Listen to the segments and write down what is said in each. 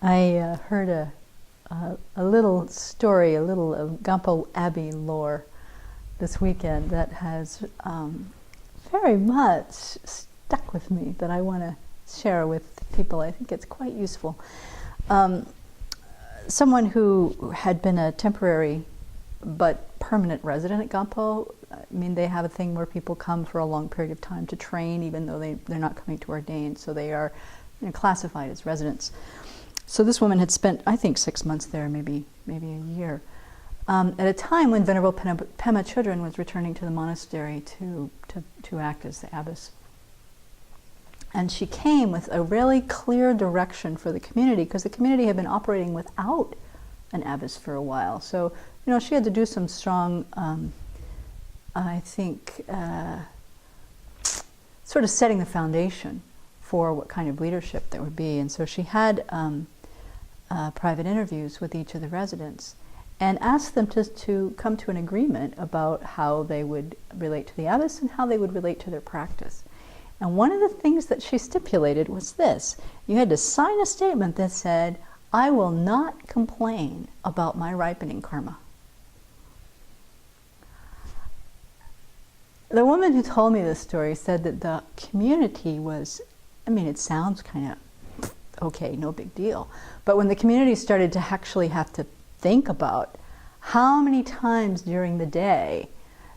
I heard a little story, a little of Gampo Abbey lore this weekend that has very much stuck with me, that I want to share with people. I think it's quite useful. Someone who had been a temporary but permanent resident at Gampo, I mean, they have a thing where people come for a long period of time to train, even though they're not coming to ordain, so they are classified as residents. So this woman had spent, I think, 6 months there, maybe a year, at a time when Venerable Pema Chodron was returning to the monastery to act as the abbess. And she came with a really clear direction for the community, because the community had been operating without an abbess for a while. So, she had to do some strong, I think, sort of setting the foundation for what kind of leadership there would be. And so she had private interviews with each of the residents and asked them to come to an agreement about how they would relate to the abbess and how they would relate to their practice. And one of the things that she stipulated was this: you had to sign a statement that said, "I will not complain about my ripening karma." The woman who told me this story said that the community was, it sounds kind of okay, no big deal. But when the community started to actually have to think about how many times during the day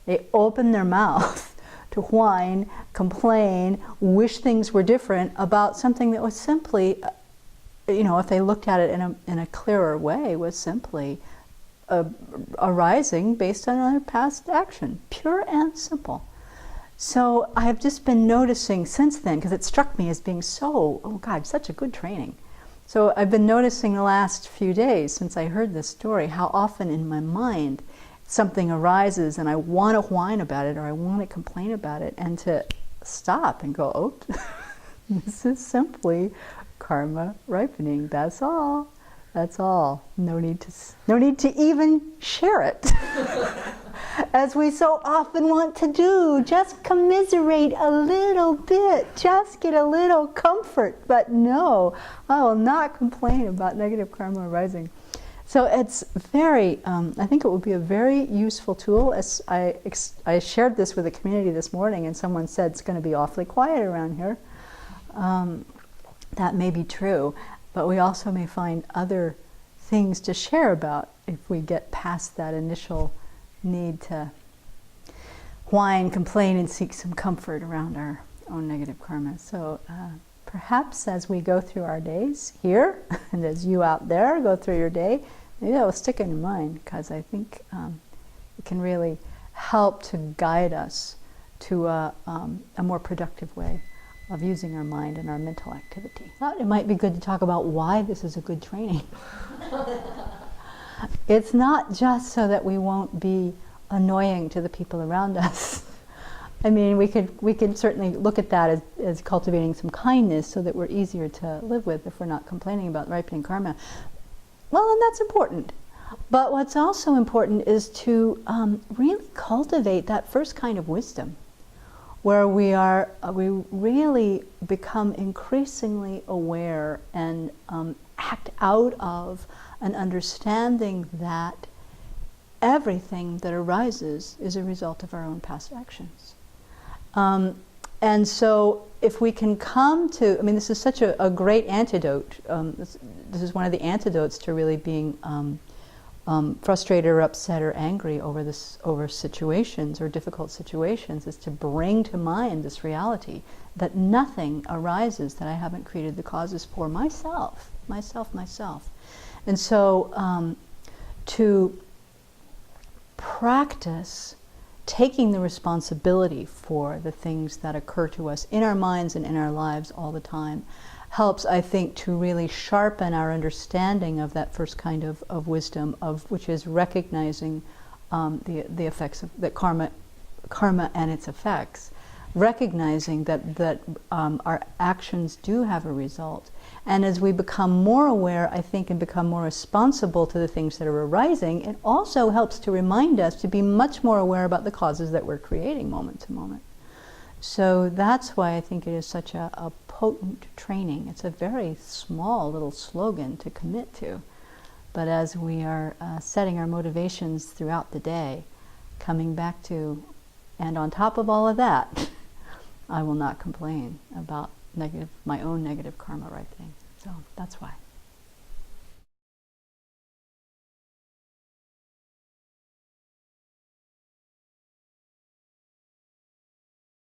they opened their mouth to whine, complain, wish things were different about something that was simply, if they looked at it in a clearer way, was simply arising based on our past action, pure and simple. So I have just been noticing since then, because it struck me as being such a good training. So I've been noticing the last few days since I heard this story, how often in my mind something arises and I want to whine about it or I want to complain about it, and to stop and go, oh, this is simply karma ripening. That's all. That's all. No need to even share it. As we so often want to do, just commiserate a little bit, just get a little comfort. But no, I will not complain about negative karma arising. So it's very, I think it will be a very useful tool. As I shared this with the community this morning, and someone said it's going to be awfully quiet around here. That may be true, but we also may find other things to share about if we get past that initial need to whine, complain, and seek some comfort around our own negative karma. So perhaps as we go through our days here, and as you out there go through your day, maybe that will stick in your mind, because I think it can really help to guide us to a more productive way of using our mind and our mental activity. I thought it might be good to talk about why this is a good training. It's not just so that we won't be annoying to the people around us. We could certainly look at that as cultivating some kindness so that we're easier to live with if we're not complaining about ripening karma. Well, and that's important. But what's also important is to really cultivate that first kind of wisdom, where we really become increasingly aware and act out of an understanding that everything that arises is a result of our own past actions. And so if we can come to, this is such a great antidote. This is one of the antidotes to really being frustrated or upset or angry over situations or difficult situations, is to bring to mind this reality that nothing arises that I haven't created the causes for myself. And so to practice taking the responsibility for the things that occur to us in our minds and in our lives all the time helps, I think, to really sharpen our understanding of that first kind of wisdom, which is recognizing the effects of the karma and its effects, recognizing that our actions do have a result. And as we become more aware, I think, and become more responsible to the things that are arising, it also helps to remind us to be much more aware about the causes that we're creating moment to moment. So that's why I think it is such a potent training. It's a very small little slogan to commit to. But as we are setting our motivations throughout the day, coming back to, and on top of all of that, I will not complain about my own negative karma writing. So that's why.